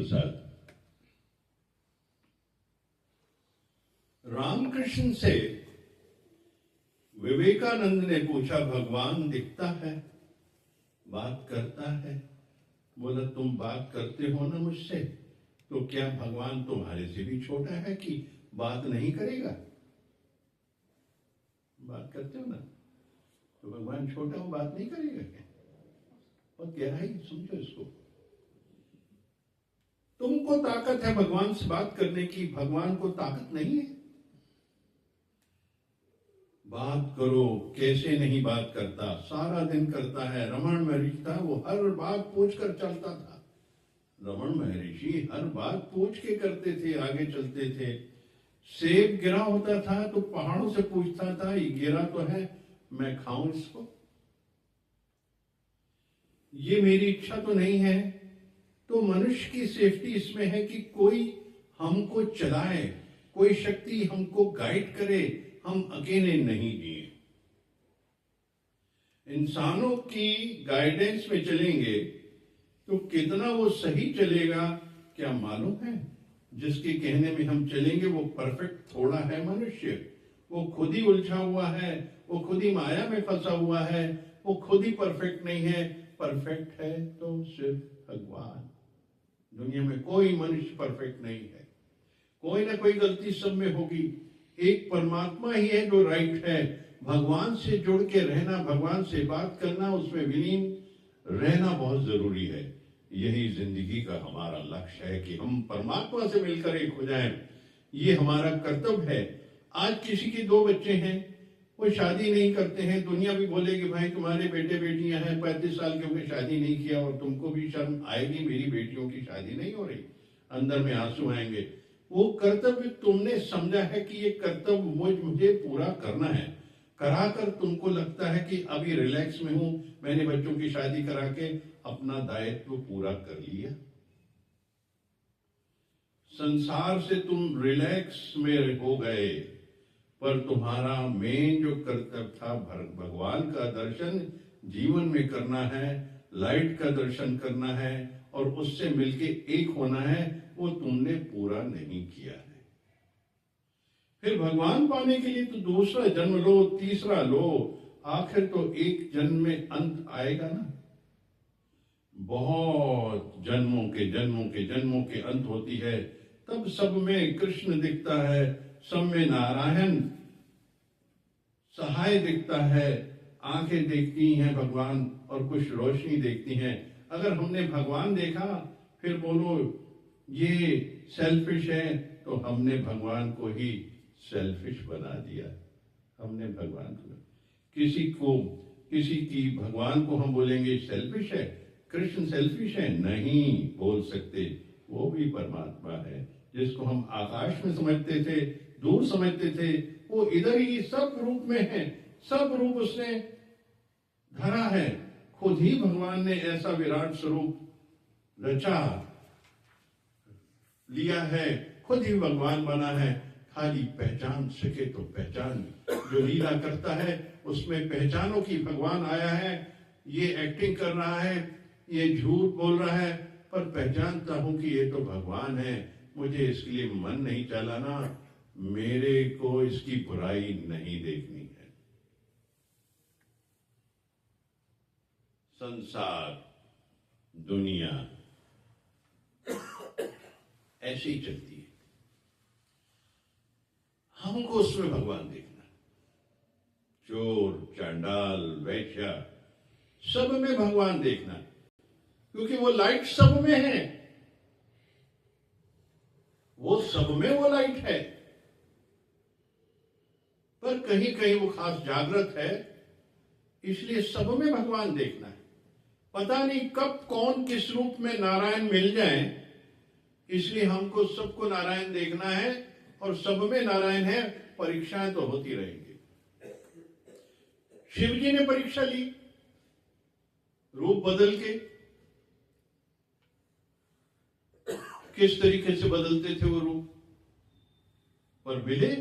प्रसाद। रामकृष्ण से विवेकानंद ने पूछा, भगवान दिखता है, बात करता है? बोला, तुम बात करते हो ना मुझसे, तो क्या भगवान तुम्हारे से भी छोटा है कि बात नहीं करेगा? बात करते हो ना, तो भगवान छोटा हो, बात नहीं करेगा क्या? और गहराई समझो इसको। तुमको ताकत है भगवान से बात करने की, भगवान को ताकत नहीं है। बात करो, कैसे नहीं बात करता, सारा दिन करता है। रमण महर्षि था, वो हर बात पूछ कर चलता था। रमण महर्षि हर बात पूछ के करते थे, आगे चलते थे। सेब गिरा होता था तो पहाड़ों से पूछता था, ये गिरा तो है, मैं खाऊं इसको? ये मेरी इच्छा तो नहीं है। तो मनुष्य की सेफ्टी इसमें है कि कोई हमको चलाए, कोई शक्ति हमको गाइड करे, हम अकेले नहीं जिए। इंसानों की गाइडेंस में चलेंगे तो कितना वो सही चलेगा क्या मालूम है? जिसके कहने में हम चलेंगे वो परफेक्ट थोड़ा है मनुष्य, वो खुद ही उलझा हुआ है, वो खुद ही माया में फंसा हुआ है, वो खुद ही परफेक्ट नहीं है। परफेक्ट है तो सिर्फ भगवान। दुनिया में कोई मनुष्य परफेक्ट नहीं है, कोई ना कोई गलती सब में होगी। एक परमात्मा ही है जो राइट है। भगवान से जुड़ के रहना, भगवान से बात करना, उसमें विलीन रहना बहुत जरूरी है। यही जिंदगी का हमारा लक्ष्य है कि हम परमात्मा से मिलकर एक हो जाएं। ये हमारा कर्तव्य है। आज किसी के 2 बच्चे हैं, वो शादी नहीं करते हैं, दुनिया भी बोलेगी भाई तुम्हारे बेटे बेटियां हैं, 35 साल के होंगे, शादी नहीं किया, और तुमको भी शर्म आएगी, मेरी बेटियों की शादी नहीं हो रही, अंदर में आंसू आएंगे। वो कर्तव्य तुमने समझा है कि ये कर्तव्य मुझे पूरा करना है, कराकर तुमको लगता है कि अभी रिलैक्स में हूं, मैंने बच्चों की शादी करा के अपना दायित्व पूरा कर लिया। संसार से तुम रिलैक्स में हो गए, पर तुम्हारा मेन जो कर्तव्य था भगवान का दर्शन जीवन में करना है, लाइट का दर्शन करना है और उससे मिलके एक होना है, वो तुमने पूरा नहीं किया है। फिर भगवान पाने के लिए तो दूसरा जन्म लो, तीसरा लो, आखिर तो एक जन्म में अंत आएगा ना। बहुत जन्मों के अंत होती है, तब सब में कृष्ण दिखता है, सब में नारायण सहाय दिखता है। आंखें देखती हैं भगवान और कुछ रोशनी देखती हैं। अगर हमने भगवान देखा फिर बोलो ये सेल्फिश है, तो हमने भगवान को ही सेल्फिश बना दिया। हमने भगवान को, किसी की भगवान को हम बोलेंगे सेल्फिश है, कृष्ण सेल्फिश है, नहीं बोल सकते। वो भी परमात्मा है, जिसको हम आकाश में समझते थे, दूर समझते थे, वो इधर ही सब रूप में है। सब रूप उसने धरा है। खुद ही भगवान ने ऐसा विराट स्वरूप रचा लिया है, खुद ही भगवान बना है। खाली पहचान सके तो पहचान। जो लीला करता है उसमें पहचानो कि भगवान आया है, ये एक्टिंग कर रहा है, ये झूठ बोल रहा है, पर पहचानता हूं कि ये तो भगवान है। मुझे इसके लिए मन नहीं चलाना, मेरे को इसकी बुराई नहीं देखनी है। संसार दुनिया ऐसी ही चलती है, हमको उसमें भगवान देखना। चोर चांडाल वैश्या सब में भगवान देखना, क्योंकि वो लाइट सब में है, वो सब में वो लाइट है। पर कहीं कहीं वो खास जागृत है, इसलिए सब में भगवान देखना है। पता नहीं कब कौन किस रूप में नारायण मिल जाए, इसलिए हमको सबको नारायण देखना है और सब में नारायण है। परीक्षाएं तो होती रहेंगी। शिव जी ने परीक्षा ली, रूप बदल के, किस तरीके से बदलते थे वो रूप, पर मिले,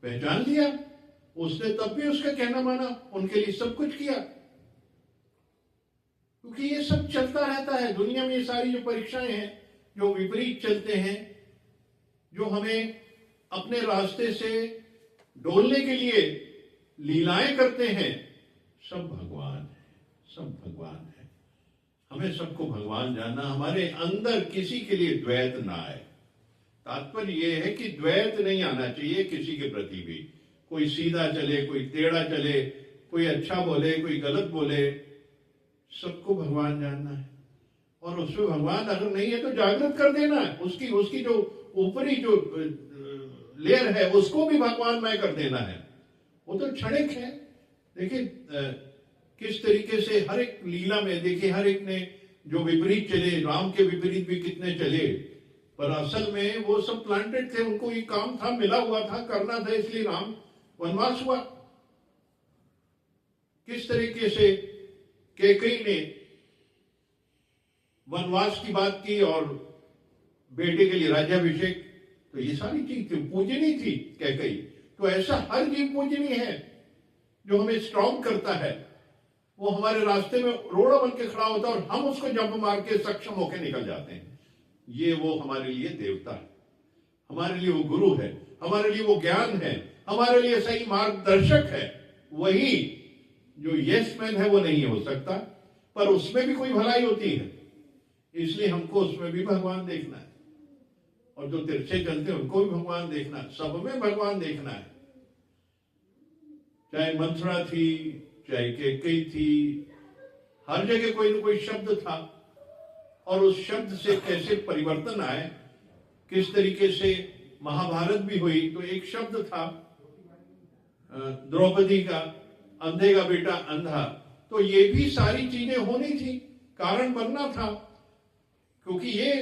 पहचान लिया उसने, तब भी उसका कहना माना, उनके लिए सब कुछ किया। क्योंकि ये सब चलता रहता है दुनिया में। ये सारी जो परीक्षाएं हैं जो विपरीत चलते हैं, जो हमें अपने रास्ते से डोलने के लिए लीलाएं करते हैं, सब भगवान है, सब भगवान है। हमें सबको भगवान जानना, हमारे अंदर किसी के लिए द्वैत ना आए। तात्पर्य यह है कि द्वैत नहीं आना चाहिए किसी के प्रति भी। कोई सीधा चले, कोई टेढ़ा चले, कोई अच्छा बोले, कोई गलत बोले, सबको भगवान जानना है। और उसमें भगवान अगर नहीं है तो जागृत कर देना है। उसकी जो ऊपरी जो लेयर है उसको भी भगवानमय कर देना है। वो तो क्षणिक है। देखिए किस तरीके से हर एक लीला में, देखिए हर एक ने जो विपरीत चले, राम के विपरीत भी कितने चले, पर असल में वो सब प्लांटेड थे। उनको ये काम था, मिला हुआ था, करना था, इसलिए राम वनवास हुआ। किस तरीके से कैकेयी ने वनवास की बात की और बेटे के लिए राज्याभिषेक, तो ये सारी चीज थी, पूजनी थी कैकेयी। तो ऐसा हर जीव पूजनी है जो हमें स्ट्रॉन्ग करता है। वो हमारे रास्ते में रोड़ा बन के खड़ा होता है और हम उसको जंप मार के सक्षम होकर निकल जाते हैं। ये वो हमारे लिए देवता है, हमारे लिए वो गुरु है, हमारे लिए वो ज्ञान है, हमारे लिए सही मार्गदर्शक है। वही जो यस मैन है वो नहीं हो सकता, पर उसमें भी कोई भलाई होती है। इसलिए हमको उसमें भी भगवान देखना है, और जो तिरछे चलते हैं उनको भी भगवान देखना है। सब में भगवान देखना है। चाहे मंथरा थी, चाहे कैकेयी थी, हर जगह कोई ना कोई शब्द था, और उस शब्द से कैसे परिवर्तन आए, किस तरीके से महाभारत भी हुई। तो एक शब्द था द्रौपदी का, अंधे का बेटा अंधा, तो ये भी सारी चीजें होनी थी, कारण बनना था। क्योंकि ये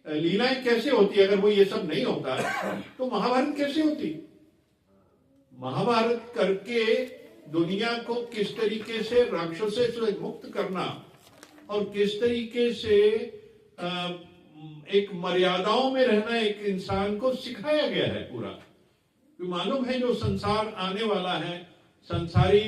लीलाएं कैसे होती, अगर वो ये सब नहीं होता तो महाभारत कैसे होती। महाभारत करके दुनिया को किस तरीके से राक्षसों से मुक्त करना और किस तरीके से एक मर्यादाओं में रहना एक इंसान को सिखाया गया है पूरा। तो मालूम है जो संसार आने वाला है, संसारी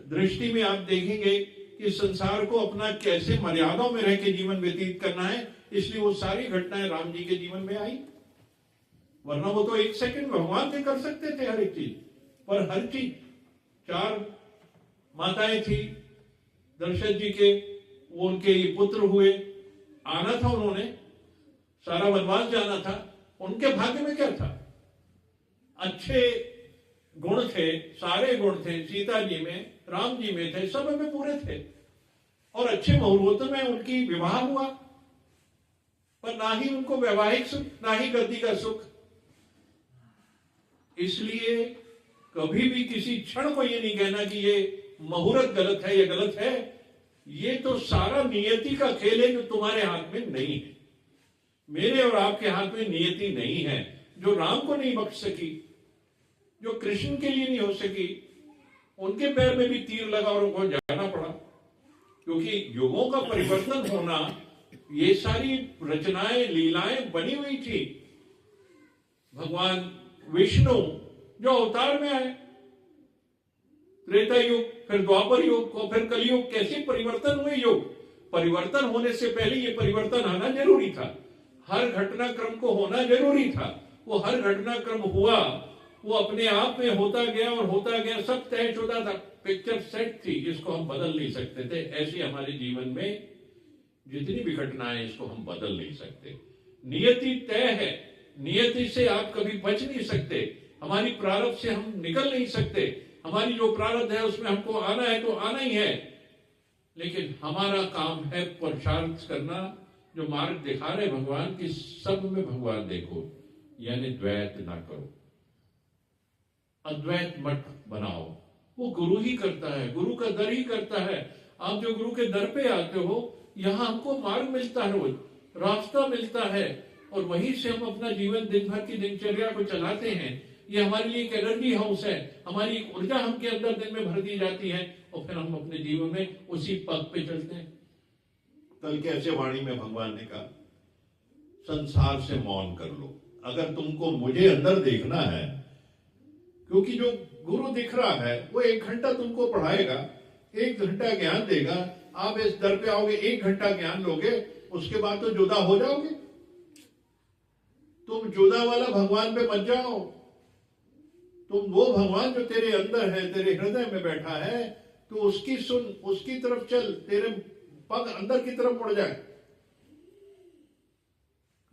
दृष्टि में आप देखेंगे कि संसार को अपना कैसे मर्यादाओं में रह के जीवन व्यतीत करना है। इसलिए वो सारी घटनाएं राम जी के जीवन में आई, वरना वो तो एक सेकंड भगवान से कर सकते थे हर एक चीज। पर हर चीज, 4 माताएं थी दशरथ जी के, वो उनके पुत्र हुए, आना था उन्होंने, सारा वनवास जाना था। उनके भाग्य में क्या था? अच्छे गुण थे, सारे गुण थे सीता जी में, राम जी में थे, सब में पूरे थे, और अच्छे मुहूर्त में उनकी विवाह हुआ। पर ना ही उनको वैवाहिक सुख, ना ही गद्दी का सुख। इसलिए कभी भी किसी क्षण को ये नहीं कहना कि ये मुहूर्त गलत है, ये गलत है। ये तो सारा नियति का खेल है जो तुम्हारे हाथ में नहीं है। मेरे और आपके हाथ में नियति नहीं है। जो राम को नहीं बख्श सकी, जो कृष्ण के लिए नहीं हो सकी, उनके पैर में भी तीर लगा और उनको जाना पड़ा। क्योंकि युगों का परिवर्तन होना, ये सारी रचनाएं, लीलाएं बनी हुई थी। भगवान विष्णु जो अवतार में आए, त्रेता युग, फिर द्वापर युग को, फिर कलयुग, कैसे परिवर्तन हुए युग। परिवर्तन होने से पहले ये परिवर्तन आना जरूरी था, हर घटनाक्रम को होना जरूरी था। वो हर घटनाक्रम हुआ, वो अपने आप में होता गया और होता गया, सब तय शुदा था, पिक्चर सेट थी, इसको हम बदल नहीं सकते थे। ऐसे हमारे जीवन में जितनी भी घटनाएं, इसको हम बदल नहीं सकते। नियति तय है, नियति से आप कभी बच नहीं सकते। हमारी प्रारब्ध से हम निकल नहीं सकते। हमारी जो प्रारब्ध है उसमें हमको आना है तो आना ही है, लेकिन हमारा काम है पुरुषार्थ करना, जो मार्ग दिखा रहे भगवान की, सब में भगवान देखो, यानी द्वैत ना करो, अद्वैत मत बनाओ। वो गुरु ही करता है, गुरु का दर ही करता है। आप जो गुरु के दर पे आते हो, यहाँ हमको मार्ग मिलता है, रोज रास्ता मिलता है, और वहीं से हम अपना जीवन, दिन भर की दिनचर्या को चलाते हैं। ये हमारे लिए एक एनर्जी हाउस है, हमारी एक ऊर्जा हमके अंदर दिन में भर दी जाती है, और फिर हम अपने जीवन में उसी पथ पे चलते हैं। कल कैसे वाणी में भगवान ने कहा, संसार से मौन कर लो, अगर तुमको मुझे अंदर देखना है। क्योंकि जो गुरु दिख रहा है वो 1 घंटा तुमको पढ़ाएगा, 1 घंटा ज्ञान देगा। आप इस दर पे आओगे, 1 घंटा ज्ञान लोगे, उसके बाद तो जुदा हो जाओगे। तुम जुदा वाला भगवान पे मत जाओ, तुम वो भगवान जो तेरे अंदर है, तेरे हृदय में बैठा है, तो उसकी सुन, उसकी तरफ चल, तेरे पग अंदर की तरफ मुड़ जाए।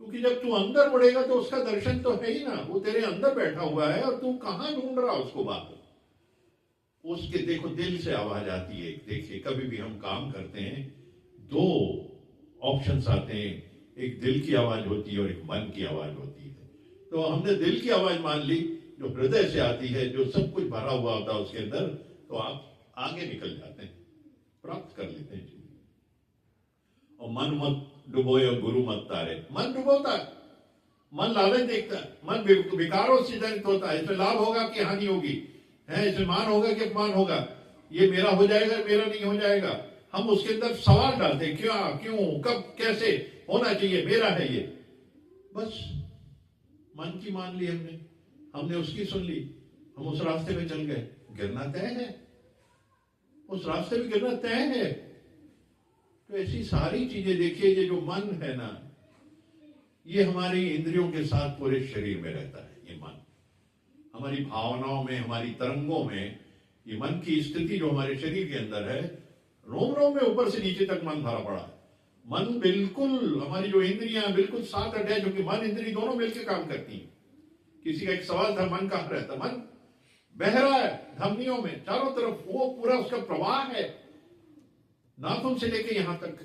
क्योंकि जब तू अंदर मुड़ेगा तो उसका दर्शन तो है ही ना, वो तेरे अंदर बैठा हुआ है और तू कहां ढूंढ रहा उसको बाहर। उसके देखो दिल से आवाज आती है। देखिए कभी भी हम काम करते हैं, दो ऑप्शंस आते हैं, एक दिल की आवाज होती है और एक मन की आवाज होती है। तो हमने दिल की आवाज मान ली जो हृदय से आती है, जो सब कुछ भरा हुआ होता है उसके अंदर, तो आप आगे निकल जाते हैं, प्राप्त कर लेते हैं। और मन मत डुबोए और गुरु मत तारे। मन डुबोता है, मन लालच देखता है, मन विकारों से जनित होता है। इसमें लाभ होगा कि हानि होगी, है इसमें मान होगा कि अपमान होगा, ये मेरा हो जाएगा मेरा नहीं हो जाएगा। हम उसके अंदर सवाल डालते, क्या, क्यों, कब, कैसे होना चाहिए, मेरा है ये। बस मन की मान ली हमने, हमने उसकी सुन ली, हम उस रास्ते पे चल गए। गिरना तय है, उस रास्ते पे गिरना तय है। तो ऐसी सारी चीजें देखिए, ये जो मन है ना, ये हमारी इंद्रियों के साथ पूरे शरीर में रहता है। ये मन हमारी भावनाओं में, हमारी तरंगों में, ये मन की स्थिति जो हमारे शरीर के अंदर है, रोम रोम में ऊपर से नीचे तक मन भरा पड़ा है। मन बिल्कुल, हमारी जो इंद्रियां बिल्कुल साथ अटैच, जो कि मन इंद्री दोनों मिलकर काम करती हैं। किसी का एक सवाल था, मन कहां रहता? मन बह रहा है धमनियों में, चारों तरफ वो पूरा उसका प्रवाह है, नाखून से लेके यहां तक।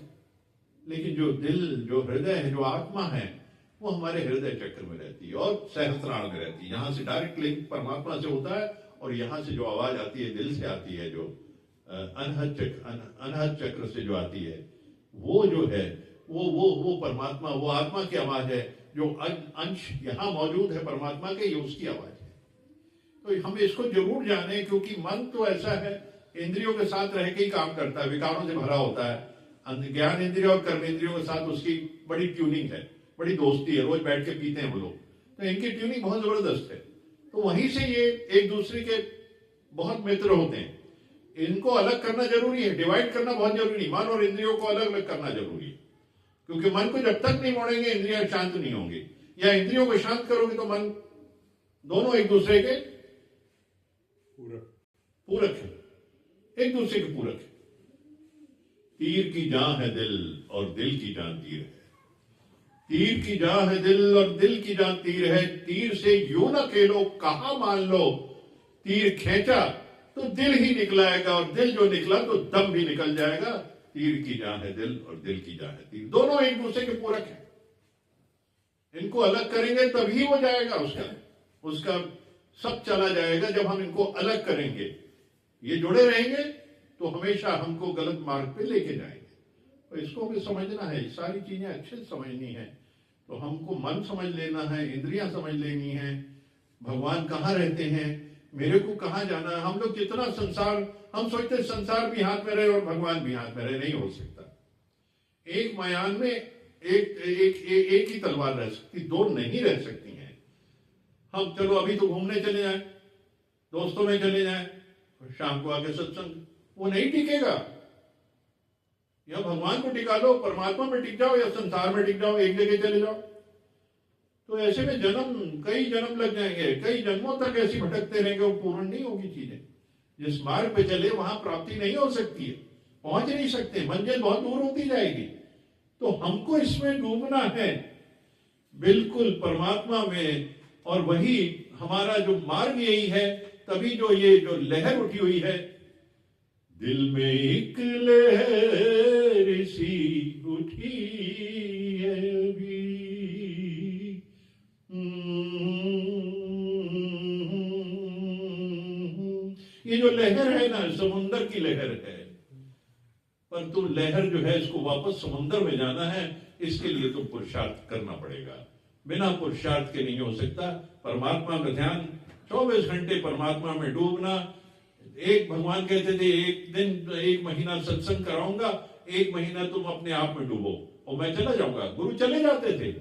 लेकिन जो दिल, जो हृदय है, जो आत्मा है, वो हमारे हृदय चक्र में रहती है और सहस्त्रार में रहती है। यहां से डायरेक्ट लिंक परमात्मा से होता है, और यहां से जो आवाज आती है दिल से आती है, जो अनहद चक्र से जो आती है, वो जो है वो परमात्मा, वो आत्मा की आवाज है। जो अंश यहां मौजूद है परमात्मा के, ये उसकी आवाज है। तो हम इसको जरूर जाने, क्योंकि मन तो ऐसा है, इंद्रियों के साथ रह के ही काम करता है, विकारों से भरा होता है। ज्ञान इंद्रिय और कर्म इंद्रियों के साथ उसकी बड़ी ट्यूनिंग है, बड़ी दोस्ती है, रोज बैठ के पीते हैं वो लोग, तो इनकी ट्यूनिंग बहुत जबरदस्त है। तो वहीं से ये एक दूसरे के बहुत मित्र होते हैं। इनको अलग करना जरूरी है, डिवाइड करना बहुत जरूरी है। मन और इंद्रियों को अलग अलग करना जरूरी है, क्योंकि मन को जब तक नहीं मोड़ेंगे इंद्रियां शांत नहीं होंगी, या इंद्रियों को शांत करोगे तो मन, दोनों एक दूसरे के पूरक है, एक दूसरे के पूरक है। तीर की जान है दिल और दिल की जान तीर है। तीर की जान है दिल और दिल की जान तीर है। तीर से यूं न खेलो कहा मान लो, तीर खींचा तो दिल ही निकलाएगा, और दिल जो निकला तो दम भी निकल जाएगा। तीर की जान है दिल और दिल की जान है तीर, दोनों एक दूसरे के पूरक हैं। इनको अलग करेंगे तभी हो जाएगा, उसका सब चला जाएगा जब हम इनको अलग करेंगे। ये जुड़े रहेंगे तो हमेशा हमको गलत मार्ग पे लेके जाएंगे। तो इसको भी समझना है, सारी चीजें अच्छे से समझनी है। तो हमको मन समझ लेना है, इंद्रियां समझ लेनी है, भगवान कहाँ रहते हैं, मेरे को कहाँ जाना है। हम लोग जितना संसार, हम सोचते संसार भी हाथ में रहे और भगवान भी हाथ में रहे, नहीं हो सकता। एक मयान में एक ही तलवार रह सकती, दो नहीं रह सकती हैं। हम चलो अभी तो घूमने चले जाएं, दोस्तों में चले जाएं, शाम को आके सत्संग, वो नहीं टिकेगा। या भगवान को टिका लो, परमात्मा में टिक जाओ, या संसार में टिक जाओ, एक जगह चले जाओ। तो ऐसे में कई जन्म लग जाएंगे, कई जन्मों तक ऐसी भटकते रहेंगे, वो पूर्ण नहीं होगी चीजें। जिस मार्ग पे चले वहां प्राप्ति नहीं हो सकती है, पहुंच नहीं सकते, मंजिल बहुत दूर होती जाएगी। तो हमको इसमें डूबना है बिल्कुल परमात्मा में, और वही हमारा जो मार्ग यही है। तभी जो ये जो लहर उठी हुई है, दिल में एक लहर सी उठी है अभी, ये जो लहर है ना, समुंदर की लहर है। पर तुम लहर जो है इसको वापस समुंदर में जाना है, इसके लिए तुम पुरुषार्थ करना पड़ेगा। बिना पुरुषार्थ के नहीं हो सकता। परमात्मा का ध्यान, 24 घंटे परमात्मा में डूबना। एक भगवान कहते थे, एक दिन 1 महीना सत्संग कराऊंगा, 1 महीना तुम अपने आप में डूबो और मैं चला जाऊंगा। गुरु चले जाते थे।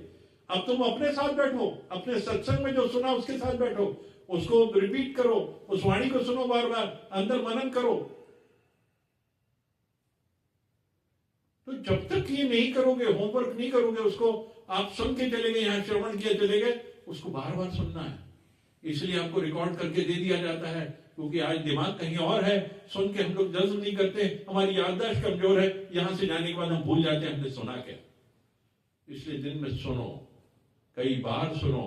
अब तुम अपने साथ बैठो, अपने सत्संग में जो सुना उसके साथ बैठो, उसको रिपीट करो, उस वाणी को सुनो, बार बार अंदर मनन करो। तो जब तक ये नहीं करोगे, होमवर्क नहीं करोगे, उसको आप सुन के चले गए, यहां श्रवण किया चले गए, उसको बार बार सुनना है। इसलिए आपको रिकॉर्ड करके दे दिया जाता है, क्योंकि आज दिमाग कहीं और है, सुन के हम लोग जज्ब नहीं करते, हमारी याददाश्त कमजोर है, यहां से जाने के बाद हम भूल जाते हैं हमने सुना क्या। इसलिए दिन में सुनो, कई बार सुनो,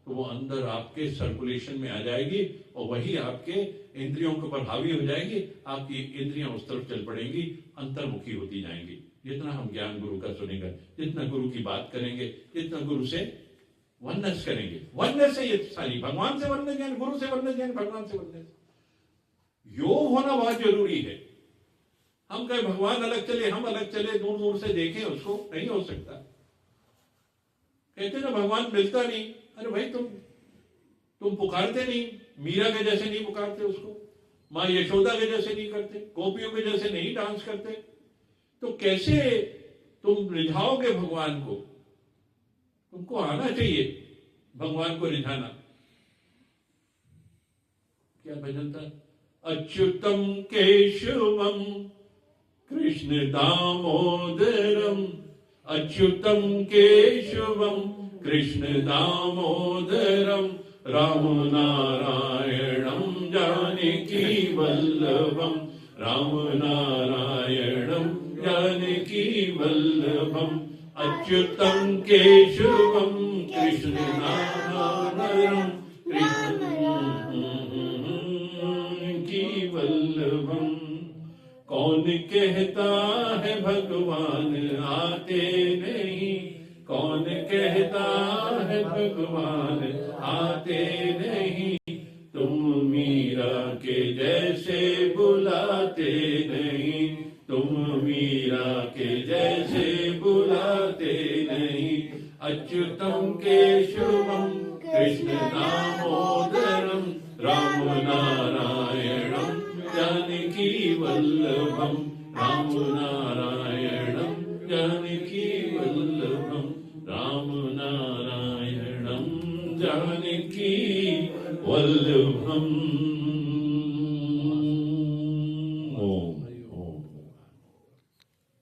तो वो अंदर आपके सर्कुलेशन में आ जाएगी और वही आपके इंद्रियों के ऊपर हावी हो जाएगी, आपकी इंद्रियां उस तरफ चल पड़ेंगी, अंतर्मुखी होती जाएंगी। जितना हम ज्ञान गुरु का सुनेंगे, जितना गुरु की बात करेंगे, जितना गुरु से वननेस करेंगे, वननेस है ये सारी, भगवान से वननेस यानी गुरु से वननेस यानी भगवान से वननेस। योग होना बहुत जरूरी है। हम कहें भगवान अलग चले, हम अलग चले, दूर दूर से देखें उसको, नहीं हो सकता। कहते ना भगवान मिलता नहीं, अरे भाई तुम पुकारते नहीं, मीरा के जैसे नहीं पुकारते उसको, मां यशोदा के जैसे नहीं करते, गोपियों के जैसे नहीं डांस करते, तो कैसे तुम रिझाओगे भगवान को? तुमको आना चाहिए भगवान को रिझाना। क्या भजन था? अच्युतम केशवम कृष्ण दामोदरम, अच्युतम केशवम कृष्ण दामोदरम, राम नारायणम जानकी वल्लभम, राम नारायणम जानकी वल्लभम, अच्युतम केशवम कृष्ण दामोदरम, जानकी वल्लभम। कौन कहता है भगवान आते नहीं, कौन कहता है भगवान आते नहीं, तुम मीरा के जैसे बुलाते नहीं, तुम मीरा के जैसे बुलाते नहीं, अच्युतम केशवम कृष्ण दामोदरम, राम नारायणम जानकी वल्लभम, राम नारायणम जानकी वल्लभम, राम नारायणम जानकी वल्लभम।